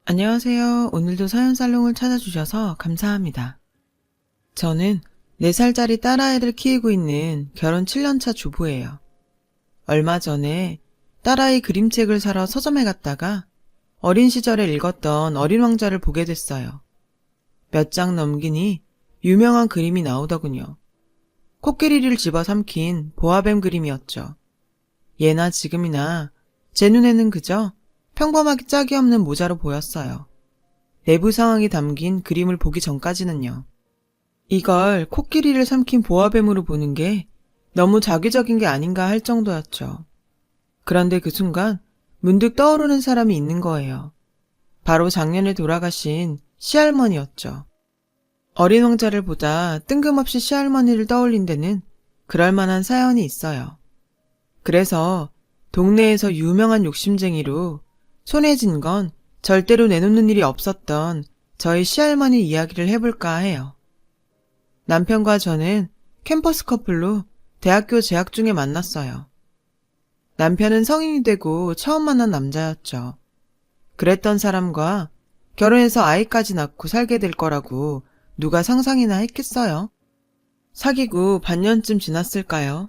안녕하세요. 오늘도 사연살롱을 찾아주셔서 감사합니다. 저는 4살짜리 딸아이를 키우고 있는 결혼 7년차 주부예요. 얼마 전에 딸아이 그림책을 사러 서점에 갔다가 어린 시절에 읽었던 어린 왕자를 보게 됐어요. 몇 장 넘기니 유명한 그림이 나오더군요. 코끼리를 집어삼킨 보아뱀 그림이었죠. 예나 지금이나 제 눈에는 그저 평범하게 짝이 없는 모자로 보였어요. 내부 상황이 담긴 그림을 보기 전까지는요. 이걸 코끼리를 삼킨 보아뱀으로 보는 게 너무 자기적인 게 아닌가 할 정도였죠. 그런데 그 순간 문득 떠오르는 사람이 있는 거예요. 바로 작년에 돌아가신 시할머니였죠. 어린 왕자를 보다 뜬금없이 시할머니를 떠올린 데는 그럴 만한 사연이 있어요. 그래서 동네에서 유명한 욕심쟁이로 손에 쥔 건 절대로 내놓는 일이 없었던 저희 시할머니 이야기를 해볼까 해요. 남편과 저는 캠퍼스 커플로 대학교 재학 중에 만났어요. 남편은 성인이 되고 처음 만난 남자였죠. 그랬던 사람과 결혼해서 아이까지 낳고 살게 될 거라고 누가 상상이나 했겠어요? 사귀고 반년쯤 지났을까요?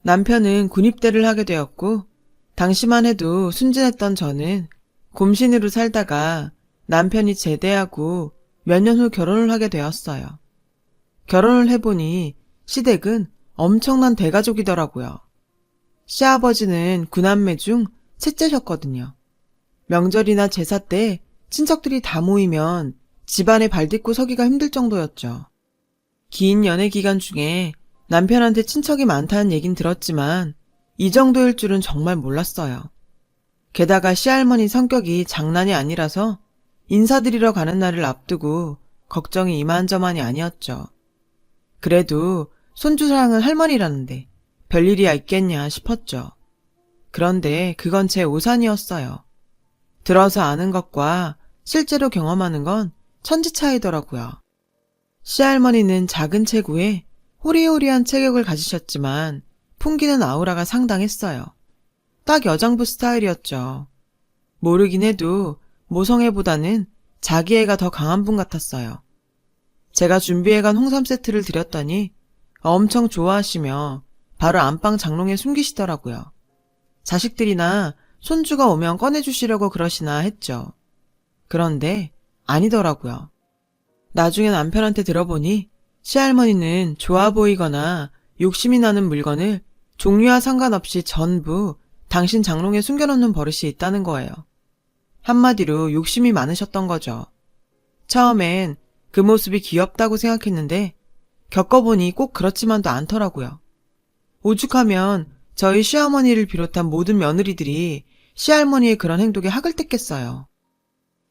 남편은 군입대를 하게 되었고 당시만 해도 순진했던 저는 곰신으로 살다가 남편이 제대하고 몇 년 후 결혼을 하게 되었어요. 결혼을 해보니 시댁은 엄청난 대가족이더라고요. 시아버지는 9남매 중 셋째셨거든요. 명절이나 제사 때 친척들이 다 모이면 집안에 발딛고 서기가 힘들 정도였죠. 긴 연애 기간 중에 남편한테 친척이 많다는 얘긴 들었지만 이 정도일 줄은 정말 몰랐어요. 게다가 시할머니 성격이 장난이 아니라서 인사드리러 가는 날을 앞두고 걱정이 이만저만이 아니었죠. 그래도 손주 사랑은 할머니라는데 별일이야 있겠냐 싶었죠. 그런데 그건 제 오산이었어요. 들어서 아는 것과 실제로 경험하는 건 천지 차이더라고요. 시할머니는 작은 체구에 호리호리한 체격을 가지셨지만 풍기는 아우라가 상당했어요. 딱 여장부 스타일이었죠. 모르긴 해도 모성애보다는 자기 애가 더 강한 분 같았어요. 제가 준비해간 홍삼 세트를 드렸더니 엄청 좋아하시며 바로 안방 장롱에 숨기시더라고요. 자식들이나 손주가 오면 꺼내주시려고 그러시나 했죠. 그런데 아니더라고요. 나중에 남편한테 들어보니 시할머니는 좋아 보이거나 욕심이 나는 물건을 종류와 상관없이 전부 당신 장롱에 숨겨놓는 버릇이 있다는 거예요. 한마디로 욕심이 많으셨던 거죠. 처음엔 그 모습이 귀엽다고 생각했는데 겪어보니 꼭 그렇지만도 않더라고요. 오죽하면 저희 시어머니를 비롯한 모든 며느리들이 시할머니의 그런 행동에 학을 뗐겠어요.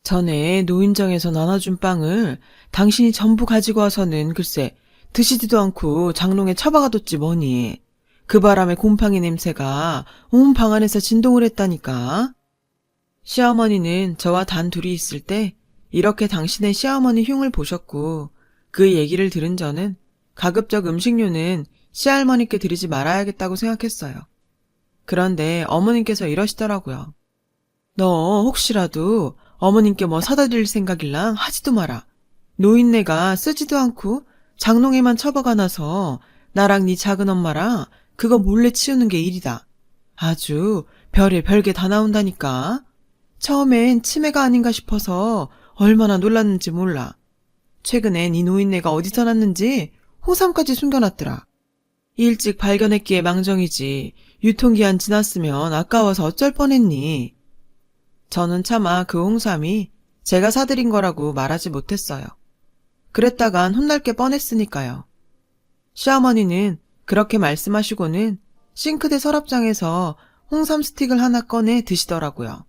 전에 노인정에서 나눠준 빵을 당신이 전부 가지고 와서는 글쎄 드시지도 않고 장롱에 처박아뒀지 뭐니. 그 바람에 곰팡이 냄새가 온 방 안에서 진동을 했다니까. 시어머니는 저와 단 둘이 있을 때 이렇게 당신의 시어머니 흉을 보셨고 그 얘기를 들은 저는 가급적 음식료는 시할머니께 드리지 말아야겠다고 생각했어요. 그런데 어머님께서 이러시더라고요. 너 혹시라도 어머님께 뭐 사다 드릴 생각일랑 하지도 마라. 노인네가 쓰지도 않고 장롱에만 처박아놔서 나랑 네 작은 엄마랑 그거 몰래 치우는 게 일이다. 아주 별의 별게 다 나온다니까. 처음엔 치매가 아닌가 싶어서 얼마나 놀랐는지 몰라. 최근에 네 노인네가 어디서 났는지 홍삼까지 숨겨놨더라. 일찍 발견했기에 망정이지 유통기한 지났으면 아까워서 어쩔 뻔했니. 저는 차마 그 홍삼이 제가 사드린 거라고 말하지 못했어요. 그랬다간 혼날 게 뻔했으니까요. 시어머니는 그렇게 말씀하시고는 싱크대 서랍장에서 홍삼 스틱을 하나 꺼내 드시더라고요.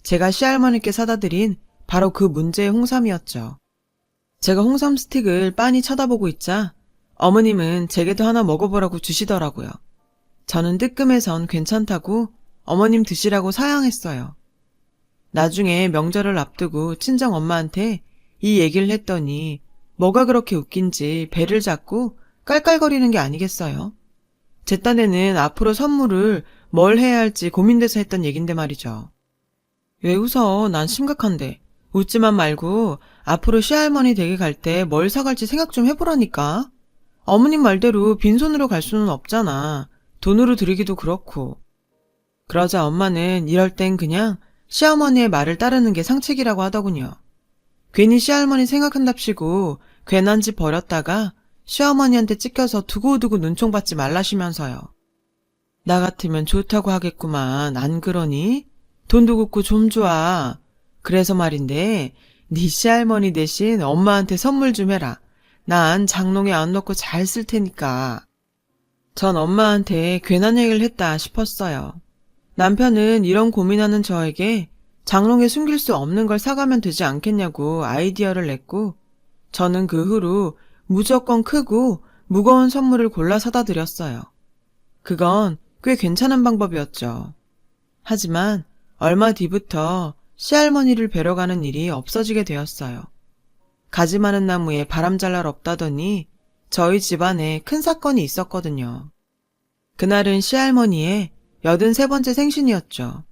제가 시할머니께 사다 드린 바로 그 문제의 홍삼이었죠. 제가 홍삼 스틱을 빤히 쳐다보고 있자 어머님은 제게도 하나 먹어보라고 주시더라고요. 저는 뜨끔해선 괜찮다고 어머님 드시라고 사양했어요. 나중에 명절을 앞두고 친정 엄마한테 이 얘기를 했더니 뭐가 그렇게 웃긴지 배를 잡고 깔깔거리는 게 아니겠어요? 제 딴에는 앞으로 선물을 뭘 해야 할지 고민돼서 했던 얘긴데 말이죠. 왜 웃어? 난 심각한데. 웃지만 말고 앞으로 시할머니 댁에 갈 때 뭘 사갈지 생각 좀 해보라니까. 어머님 말대로 빈손으로 갈 수는 없잖아. 돈으로 드리기도 그렇고. 그러자 엄마는 이럴 땐 그냥 시어머니의 말을 따르는 게 상책이라고 하더군요. 괜히 시할머니 생각한답시고 괜한 집 버렸다가 시어머니한테 찢겨서 두고두고 눈총 받지 말라시면서요. 나 같으면 좋다고 하겠구만. 안 그러니? 돈도 굽고 좀 좋아. 그래서 말인데 네 시할머니 대신 엄마한테 선물 좀 해라. 난 장롱에 안 넣고 잘 쓸 테니까. 전 엄마한테 괜한 얘기를 했다 싶었어요. 남편은 이런 고민하는 저에게 장롱에 숨길 수 없는 걸 사가면 되지 않겠냐고 아이디어를 냈고, 저는 그 후로 무조건 크고 무거운 선물을 골라 사다 드렸어요. 그건 꽤 괜찮은 방법이었죠. 하지만 얼마 뒤부터 시할머니를 뵈러 가는 일이 없어지게 되었어요. 가지 많은 나무에 바람 잘 날 없다더니 저희 집안에 큰 사건이 있었거든요. 그날은 시할머니의 83번째 생신이었죠.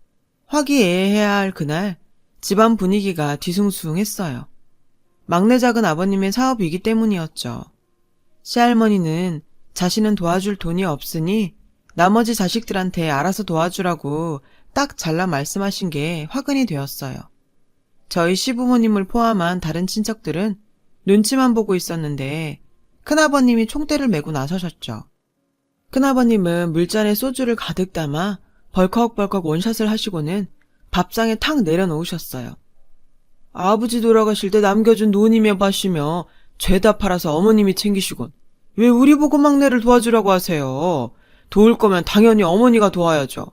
화기애애해야 할 그날 집안 분위기가 뒤숭숭했어요. 막내 작은 아버님의 사업이기 때문이었죠. 시할머니는 자신은 도와줄 돈이 없으니 나머지 자식들한테 알아서 도와주라고 딱 잘라 말씀하신 게 화근이 되었어요. 저희 시부모님을 포함한 다른 친척들은 눈치만 보고 있었는데 큰아버님이 총대를 메고 나서셨죠. 큰아버님은 물잔에 소주를 가득 담아 벌컥벌컥 원샷을 하시고는 밥상에 탁 내려놓으셨어요. 아버지 돌아가실 때 남겨준 노님의 밭이며 죄다 팔아서 어머님이 챙기시곤 왜 우리 보고 막내를 도와주라고 하세요? 도울 거면 당연히 어머니가 도와야죠.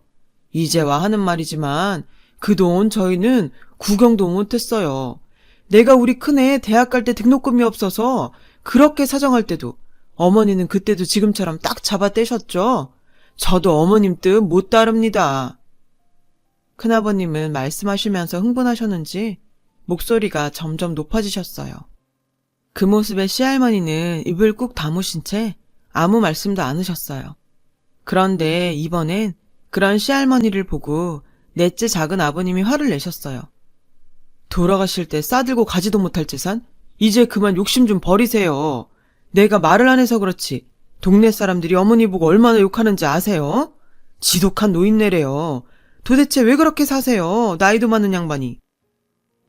이제와 하는 말이지만 그동안 저희는 구경도 못했어요. 내가 우리 큰애 대학 갈 때 등록금이 없어서 그렇게 사정할 때도 어머니는 그때도 지금처럼 딱 잡아 떼셨죠? 저도 어머님 뜻 못 따릅니다. 큰아버님은 말씀하시면서 흥분하셨는지 목소리가 점점 높아지셨어요. 그 모습에 시할머니는 입을 꾹 다무신 채 아무 말씀도 않으셨어요. 그런데 이번엔 그런 시할머니를 보고 넷째 작은 아버님이 화를 내셨어요. 돌아가실 때 싸들고 가지도 못할 재산? 이제 그만 욕심 좀 버리세요. 내가 말을 안 해서 그렇지 동네 사람들이 어머니 보고 얼마나 욕하는지 아세요? 지독한 노인네래요. 도대체 왜 그렇게 사세요? 나이도 많은 양반이.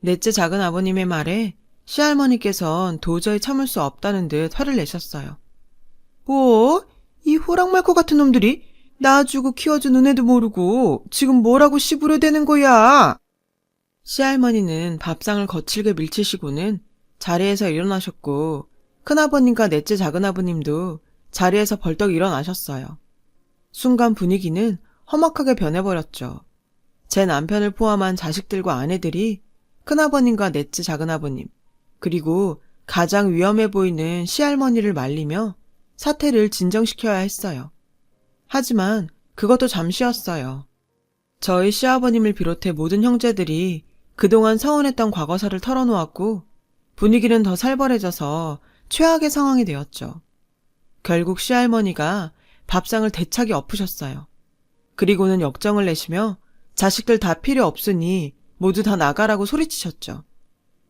넷째 작은 아버님의 말에 시할머니께선 도저히 참을 수 없다는 듯 화를 내셨어요. 뭐? 이 호랑말코 같은 놈들이 낳아주고 키워준 은혜도 모르고 지금 뭐라고 씨부려대는 거야? 시할머니는 밥상을 거칠게 밀치시고는 자리에서 일어나셨고 큰아버님과 넷째 작은아버님도 자리에서 벌떡 일어나셨어요. 순간 분위기는 험악하게 변해버렸죠. 제 남편을 포함한 자식들과 아내들이 큰아버님과 넷째 작은아버님 그리고 가장 위험해 보이는 시할머니를 말리며 사태를 진정시켜야 했어요. 하지만 그것도 잠시였어요. 저희 시아버님을 비롯해 모든 형제들이 그동안 서운했던 과거사를 털어놓았고 분위기는 더 살벌해져서 최악의 상황이 되었죠. 결국 시할머니가 밥상을 대차게 엎으셨어요. 그리고는 역정을 내시며 자식들 다 필요 없으니 모두 다 나가라고 소리치셨죠.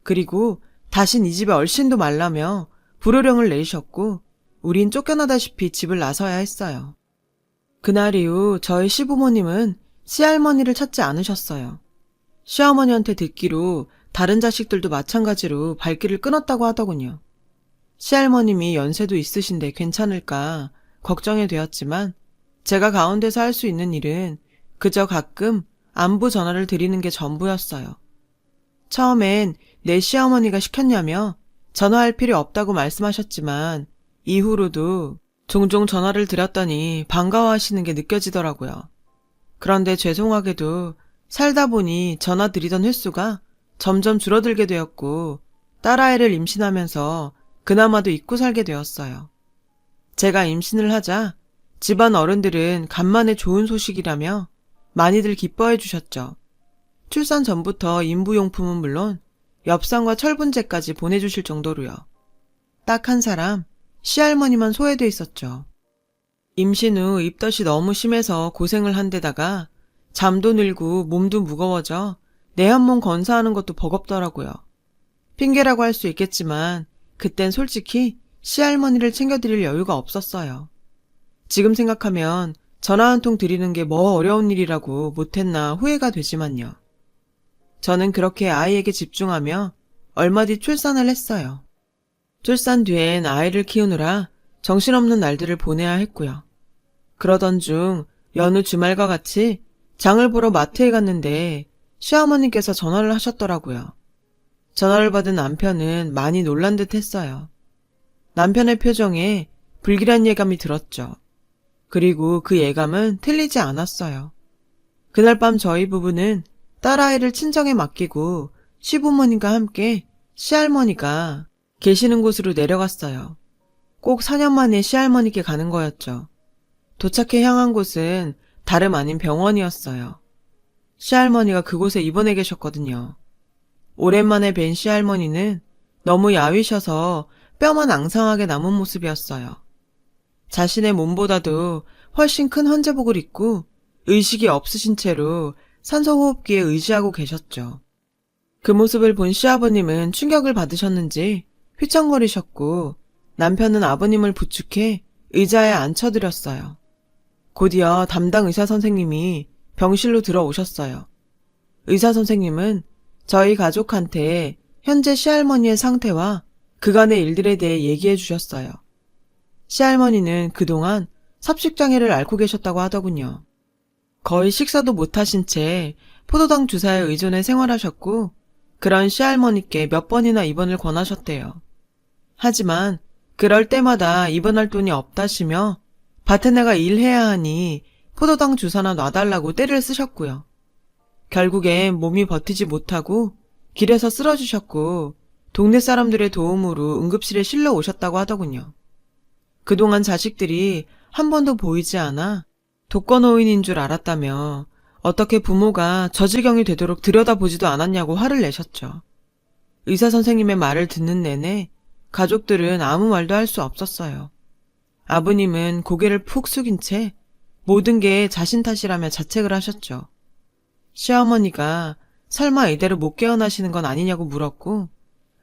그리고 다신 이 집에 얼씬도 말라며 불호령을 내리셨고 우린 쫓겨나다시피 집을 나서야 했어요. 그날 이후 저희 시부모님은 시할머니를 찾지 않으셨어요. 시어머니한테 듣기로 다른 자식들도 마찬가지로 발길을 끊었다고 하더군요. 시할머님이 연세도 있으신데 괜찮을까 걱정이 되었지만 제가 가운데서 할 수 있는 일은 그저 가끔 안부 전화를 드리는 게 전부였어요. 처음엔 내 시어머니가 시켰냐며 전화할 필요 없다고 말씀하셨지만 이후로도 종종 전화를 드렸더니 반가워하시는 게 느껴지더라고요. 그런데 죄송하게도 살다 보니 전화 드리던 횟수가 점점 줄어들게 되었고 딸아이를 임신하면서 그나마도 잊고 살게 되었어요. 제가 임신을 하자 집안 어른들은 간만에 좋은 소식이라며 많이들 기뻐해 주셨죠. 출산 전부터 인부용품은 물론 엽산과 철분제까지 보내주실 정도로요. 딱 한 사람, 시할머니만 소외돼 있었죠. 임신 후 입덧이 너무 심해서 고생을 한 데다가 잠도 늘고 몸도 무거워져 내 한 몸 건사하는 것도 버겁더라고요. 핑계라고 할 수 있겠지만 그땐 솔직히 시할머니를 챙겨드릴 여유가 없었어요. 지금 생각하면 전화 한 통 드리는 게 뭐 어려운 일이라고 못했나 후회가 되지만요. 저는 그렇게 아이에게 집중하며 얼마 뒤 출산을 했어요. 출산 뒤엔 아이를 키우느라 정신없는 날들을 보내야 했고요. 그러던 중 여느 주말과 같이 장을 보러 마트에 갔는데 시어머니께서 전화를 하셨더라고요. 전화를 받은 남편은 많이 놀란 듯 했어요. 남편의 표정에 불길한 예감이 들었죠. 그리고 그 예감은 틀리지 않았어요. 그날 밤 저희 부부는 딸아이를 친정에 맡기고 시부모님과 함께 시할머니가 계시는 곳으로 내려갔어요. 꼭 4년 만에 시할머니께 가는 거였죠. 도착해 향한 곳은 다름 아닌 병원이었어요. 시할머니가 그곳에 입원해 계셨거든요. 오랜만에 뵌 시할머니는 너무 야위셔서 뼈만 앙상하게 남은 모습이었어요. 자신의 몸보다도 훨씬 큰 헌제복을 입고 의식이 없으신 채로 산소호흡기에 의지하고 계셨죠. 그 모습을 본 시아버님은 충격을 받으셨는지 휘청거리셨고 남편은 아버님을 부축해 의자에 앉혀드렸어요. 곧이어 담당 의사 선생님이 병실로 들어오셨어요. 의사 선생님은 저희 가족한테 현재 시할머니의 상태와 그간의 일들에 대해 얘기해 주셨어요. 시할머니는 그동안 섭식장애를 앓고 계셨다고 하더군요. 거의 식사도 못하신 채 포도당 주사에 의존해 생활하셨고 그런 시할머니께 몇 번이나 입원을 권하셨대요. 하지만 그럴 때마다 입원할 돈이 없다시며 밭에 나가 일해야 하니 포도당 주사나 놔달라고 떼를 쓰셨고요. 결국엔 몸이 버티지 못하고 길에서 쓰러지셨고 동네 사람들의 도움으로 응급실에 실려 오셨다고 하더군요. 그동안 자식들이 한 번도 보이지 않아 독거노인인 줄 알았다며 어떻게 부모가 저지경이 되도록 들여다보지도 않았냐고 화를 내셨죠. 의사 선생님의 말을 듣는 내내 가족들은 아무 말도 할 수 없었어요. 아버님은 고개를 푹 숙인 채 모든 게 자신 탓이라며 자책을 하셨죠. 시어머니가 설마 이대로 못 깨어나시는 건 아니냐고 물었고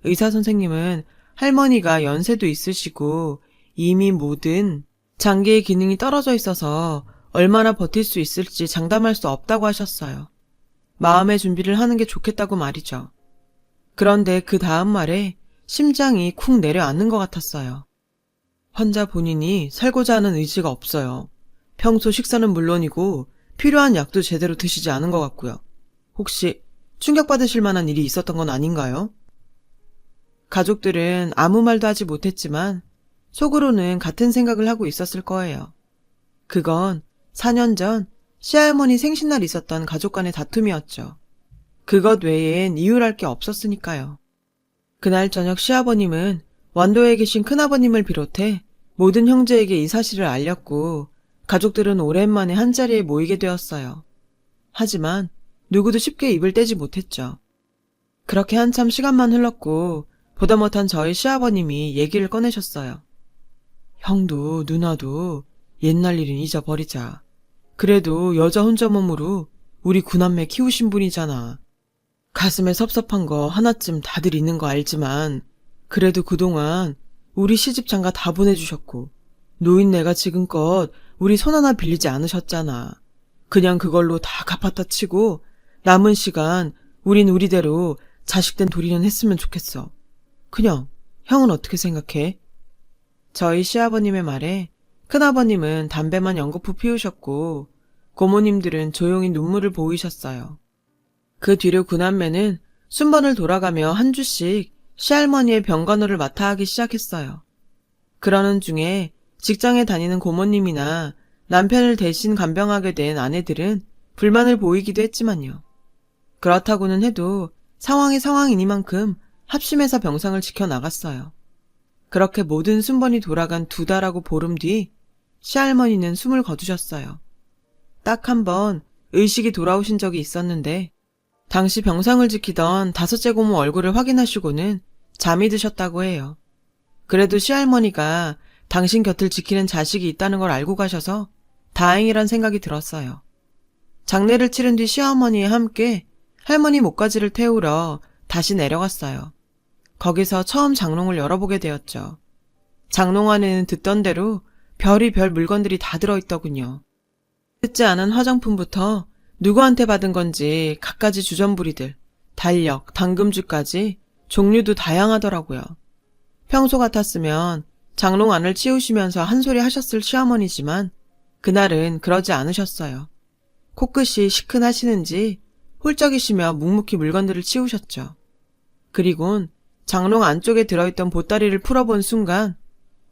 의사 선생님은 할머니가 연세도 있으시고 이미 모든 장기의 기능이 떨어져 있어서 얼마나 버틸 수 있을지 장담할 수 없다고 하셨어요. 마음의 준비를 하는 게 좋겠다고 말이죠. 그런데 그 다음 말에 심장이 쿵 내려앉는 것 같았어요. 환자 본인이 살고자 하는 의지가 없어요. 평소 식사는 물론이고 필요한 약도 제대로 드시지 않은 것 같고요. 혹시 충격받으실 만한 일이 있었던 건 아닌가요? 가족들은 아무 말도 하지 못했지만 속으로는 같은 생각을 하고 있었을 거예요. 그건 4년 전 시할머니 생신날 있었던 가족 간의 다툼이었죠. 그것 외엔 이유랄 게 없었으니까요. 그날 저녁 시아버님은 완도에 계신 큰아버님을 비롯해 모든 형제에게 이 사실을 알렸고 가족들은 오랜만에 한자리에 모이게 되었어요. 하지만 누구도 쉽게 입을 떼지 못했죠. 그렇게 한참 시간만 흘렀고 보다 못한 저희 시아버님이 얘기를 꺼내셨어요. 형도 누나도 옛날 일은 잊어버리자. 그래도 여자 혼자 몸으로 우리 구남매 키우신 분이잖아. 가슴에 섭섭한 거 하나쯤 다들 있는 거 알지만 그래도 그동안 우리 시집 장가 다 보내주셨고 노인네가 지금껏 우리 손 하나 빌리지 않으셨잖아. 그냥 그걸로 다 갚았다 치고 남은 시간 우린 우리대로 자식된 도리는 했으면 좋겠어. 그냥 형은 어떻게 생각해? 저희 시아버님의 말에 큰아버님은 담배만 연거푸 피우셨고 고모님들은 조용히 눈물을 보이셨어요. 그 뒤로 구남매는 순번을 돌아가며 한 주씩 시할머니의 병간호를 맡아 하기 시작했어요. 그러는 중에 직장에 다니는 고모님이나 남편을 대신 간병하게 된 아내들은 불만을 보이기도 했지만요. 그렇다고는 해도 상황이 상황이니만큼 합심해서 병상을 지켜나갔어요. 그렇게 모든 순번이 돌아간 2달하고 보름 뒤 시할머니는 숨을 거두셨어요. 딱 한 번 의식이 돌아오신 적이 있었는데 당시 병상을 지키던 5째 고모 얼굴을 확인하시고는 잠이 드셨다고 해요. 그래도 시할머니가 당신 곁을 지키는 자식이 있다는 걸 알고 가셔서 다행이란 생각이 들었어요. 장례를 치른 뒤 시어머니와 함께 할머니 목까지를 태우러 다시 내려갔어요. 거기서 처음 장롱을 열어보게 되었죠. 장롱 안에는 듣던 대로 별의별 물건들이 다 들어있더군요. 뜯지 않은 화장품부터 누구한테 받은 건지 갖가지 주전부리들, 달력, 당금주까지 종류도 다양하더라고요. 평소 같았으면 장롱 안을 치우시면서 한 소리 하셨을 시어머니지만 그날은 그러지 않으셨어요. 코끝이 시큰하시는지 훌쩍이시며 묵묵히 물건들을 치우셨죠. 그리곤 장롱 안쪽에 들어있던 보따리를 풀어본 순간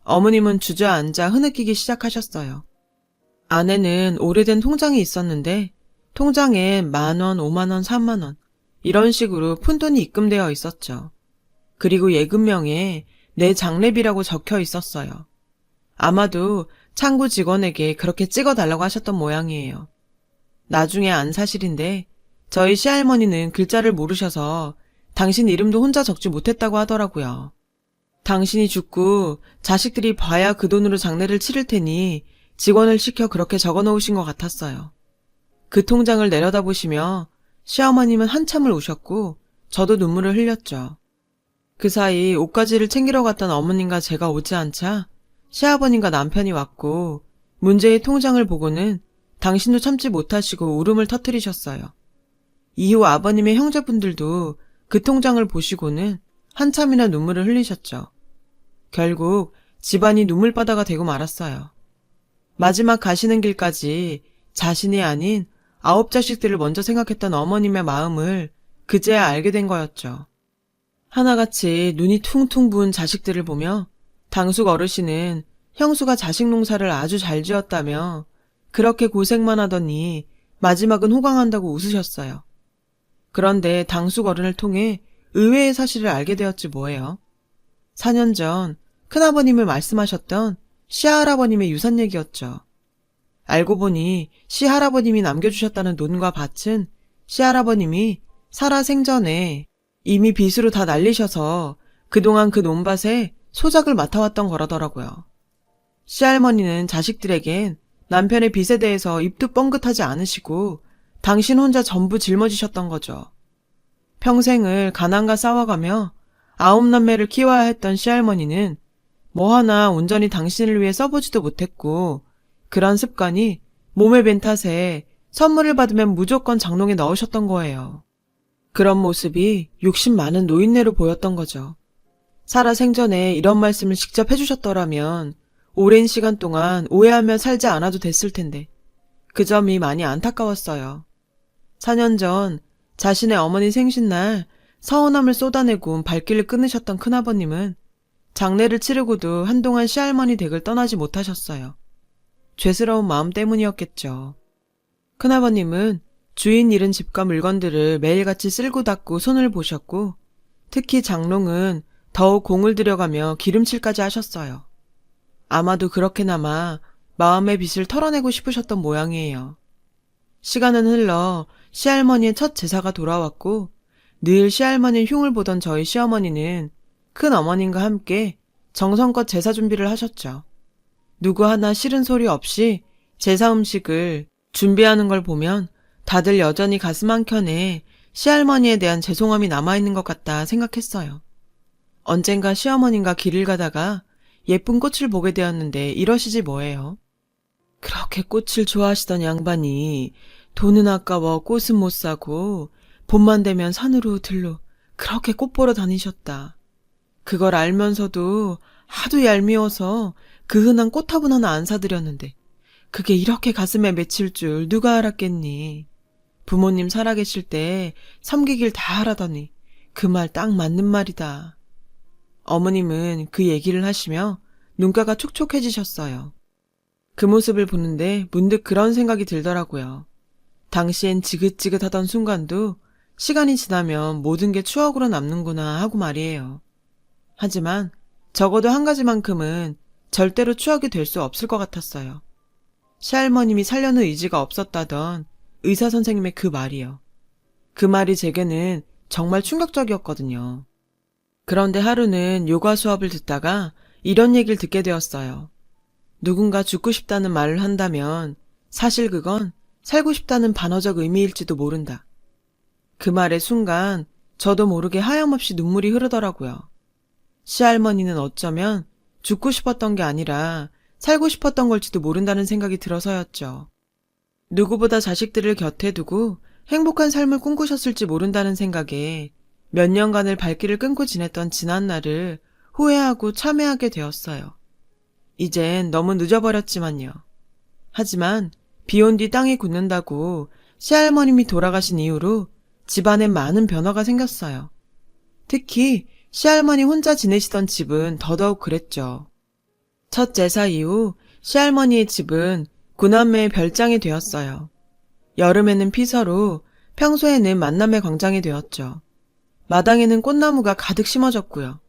어머님은 주저앉아 흐느끼기 시작하셨어요. 안에는 오래된 통장이 있었는데 통장에 10,000원, 50,000원, 30,000원 이런 식으로 푼돈이 입금되어 있었죠. 그리고 예금명에 내 장례비라고 적혀 있었어요. 아마도 창구 직원에게 그렇게 찍어달라고 하셨던 모양이에요. 나중에 안 사실인데 저희 시할머니는 글자를 모르셔서 당신 이름도 혼자 적지 못했다고 하더라고요. 당신이 죽고 자식들이 봐야 그 돈으로 장례를 치를 테니 직원을 시켜 그렇게 적어놓으신 것 같았어요. 그 통장을 내려다보시며 시어머님은 한참을 우셨고 저도 눈물을 흘렸죠. 그 사이 옷가지를 챙기러 갔던 어머님과 제가 오지 않자 시아버님과 남편이 왔고 문제의 통장을 보고는 당신도 참지 못하시고 울음을 터뜨리셨어요. 이후 아버님의 형제분들도 그 통장을 보시고는 한참이나 눈물을 흘리셨죠. 결국 집안이 눈물바다가 되고 말았어요. 마지막 가시는 길까지 자신이 아닌 9자식들을 먼저 생각했던 어머님의 마음을 그제야 알게 된 거였죠. 하나같이 눈이 퉁퉁 부은 자식들을 보며 당숙 어르신은 형수가 자식 농사를 아주 잘 지었다며 그렇게 고생만 하더니 마지막은 호강한다고 웃으셨어요. 그런데 당숙 어른을 통해 의외의 사실을 알게 되었지 뭐예요. 4년 전 큰아버님을 말씀하셨던 시할아버님의 유산 얘기였죠. 알고 보니 시할아버님이 남겨주셨다는 논과 밭은 시할아버님이 살아 생전에 이미 빚으로 다 날리셔서 그동안 그 논밭에 소작을 맡아왔던 거라더라고요. 시할머니는 자식들에겐 남편의 빚에 대해서 입도 뻥긋하지 않으시고 당신 혼자 전부 짊어지셨던 거죠. 평생을 가난과 싸워가며 9남매를 키워야 했던 시할머니는 뭐 하나 온전히 당신을 위해 써보지도 못했고 그런 습관이 몸에 밴 탓에 선물을 받으면 무조건 장롱에 넣으셨던 거예요. 그런 모습이 욕심 많은 노인네로 보였던 거죠. 살아 생전에 이런 말씀을 직접 해주셨더라면 오랜 시간 동안 오해하며 살지 않아도 됐을 텐데 그 점이 많이 안타까웠어요. 4년 전 자신의 어머니 생신날 서운함을 쏟아내고 발길을 끊으셨던 큰아버님은 장례를 치르고도 한동안 시할머니 댁을 떠나지 못하셨어요. 죄스러운 마음 때문이었겠죠. 큰아버님은 주인 잃은 집과 물건들을 매일같이 쓸고 닦고 손을 보셨고 특히 장롱은 더욱 공을 들여가며 기름칠까지 하셨어요. 아마도 그렇게나마 마음의 빚을 털어내고 싶으셨던 모양이에요. 시간은 흘러 시할머니의 첫 제사가 돌아왔고 늘 시할머니의 흉을 보던 저희 시어머니는 큰 어머님과 함께 정성껏 제사 준비를 하셨죠. 누구 하나 싫은 소리 없이 제사 음식을 준비하는 걸 보면 다들 여전히 가슴 한켠에 시할머니에 대한 죄송함이 남아있는 것 같다 생각했어요. 언젠가 시어머님과 길을 가다가 예쁜 꽃을 보게 되었는데 이러시지 뭐예요. 그렇게 꽃을 좋아하시던 양반이 돈은 아까워 꽃은 못 사고 봄만 되면 산으로 들로 그렇게 꽃 보러 다니셨다. 그걸 알면서도 하도 얄미워서 그 흔한 꽃화분 하나 안 사드렸는데 그게 이렇게 가슴에 맺힐 줄 누가 알았겠니. 부모님 살아계실 때 섬기길 다 하라더니 그 말 딱 맞는 말이다. 어머님은 그 얘기를 하시며 눈가가 촉촉해지셨어요. 그 모습을 보는데 문득 그런 생각이 들더라고요. 당시엔 지긋지긋하던 순간도 시간이 지나면 모든 게 추억으로 남는구나 하고 말이에요. 하지만 적어도 한 가지만큼은 절대로 추억이 될 수 없을 것 같았어요. 시할머님이 살려는 의지가 없었다던 의사 선생님의 그 말이요. 그 말이 제게는 정말 충격적이었거든요. 그런데 하루는 요가 수업을 듣다가 이런 얘기를 듣게 되었어요. 누군가 죽고 싶다는 말을 한다면 사실 그건 살고 싶다는 반어적 의미일지도 모른다. 그 말의 순간 저도 모르게 하염없이 눈물이 흐르더라고요. 시할머니는 어쩌면 죽고 싶었던 게 아니라 살고 싶었던 걸지도 모른다는 생각이 들어서였죠. 누구보다 자식들을 곁에 두고 행복한 삶을 꿈꾸셨을지 모른다는 생각에 몇 년간을 발길을 끊고 지냈던 지난날을 후회하고 참회하게 되었어요. 이젠 너무 늦어버렸지만요. 하지만 비 온 뒤 땅이 굳는다고 시할머님이 돌아가신 이후로 집안에 많은 변화가 생겼어요. 특히 시할머니 혼자 지내시던 집은 더더욱 그랬죠. 첫 제사 이후 시할머니의 집은 구남매의 별장이 되었어요. 여름에는 피서로, 평소에는 만남의 광장이 되었죠. 마당에는 꽃나무가 가득 심어졌고요.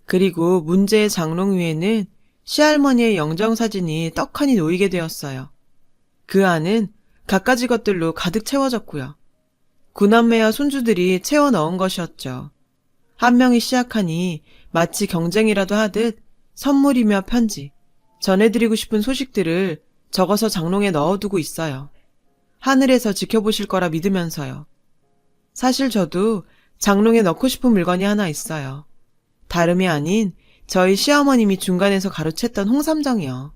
그리고 문제의 장롱 위에는 시할머니의 영정사진이 떡하니 놓이게 되었어요. 그 안은 갖가지 것들로 가득 채워졌고요. 구남매와 손주들이 채워 넣은 것이었죠. 한 명이 시작하니 마치 경쟁이라도 하듯 선물이며 편지, 전해드리고 싶은 소식들을 적어서 장롱에 넣어두고 있어요. 하늘에서 지켜보실 거라 믿으면서요. 사실 저도 장롱에 넣고 싶은 물건이 하나 있어요. 다름이 아닌 저희 시어머님이 중간에서 가로챘던 홍삼정이요.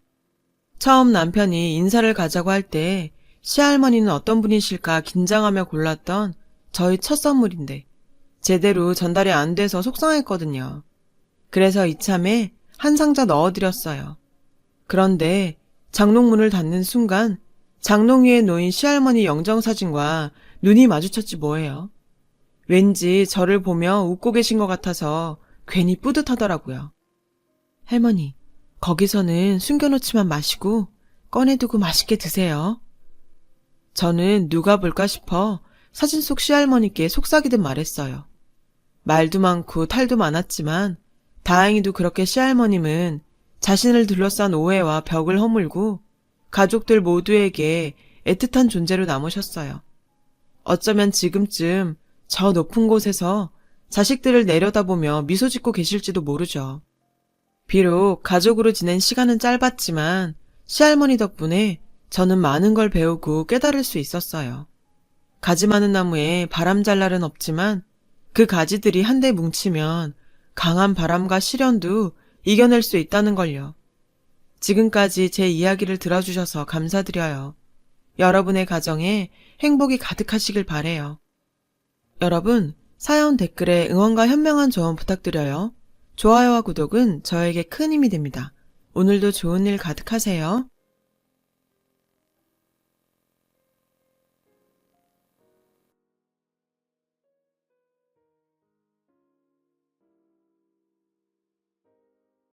처음 남편이 인사를 가자고 할 때 시할머니는 어떤 분이실까 긴장하며 골랐던 저희 첫 선물인데 제대로 전달이 안 돼서 속상했거든요. 그래서 이참에 한 상자 넣어드렸어요. 그런데 장롱문을 닫는 순간 장롱 위에 놓인 시할머니 영정사진과 눈이 마주쳤지 뭐예요. 왠지 저를 보며 웃고 계신 것 같아서 괜히 뿌듯하더라고요. 할머니, 거기서는 숨겨놓지만 마시고 꺼내두고 맛있게 드세요. 저는 누가 볼까 싶어 사진 속 시할머니께 속삭이듯 말했어요. 말도 많고 탈도 많았지만 다행히도 그렇게 시할머님은 자신을 둘러싼 오해와 벽을 허물고 가족들 모두에게 애틋한 존재로 남으셨어요. 어쩌면 지금쯤 저 높은 곳에서 자식들을 내려다보며 미소 짓고 계실지도 모르죠. 비록 가족으로 지낸 시간은 짧았지만 시할머니 덕분에 저는 많은 걸 배우고 깨달을 수 있었어요. 가지 많은 나무에 바람 잘 날은 없지만 그 가지들이 한데 뭉치면 강한 바람과 시련도 이겨낼 수 있다는 걸요. 지금까지 제 이야기를 들어주셔서 감사드려요. 여러분의 가정에 행복이 가득하시길 바래요. 여러분, 사연 댓글에 응원과 현명한 조언 부탁드려요. 좋아요와 구독은 저에게 큰 힘이 됩니다. 오늘도 좋은 일 가득하세요.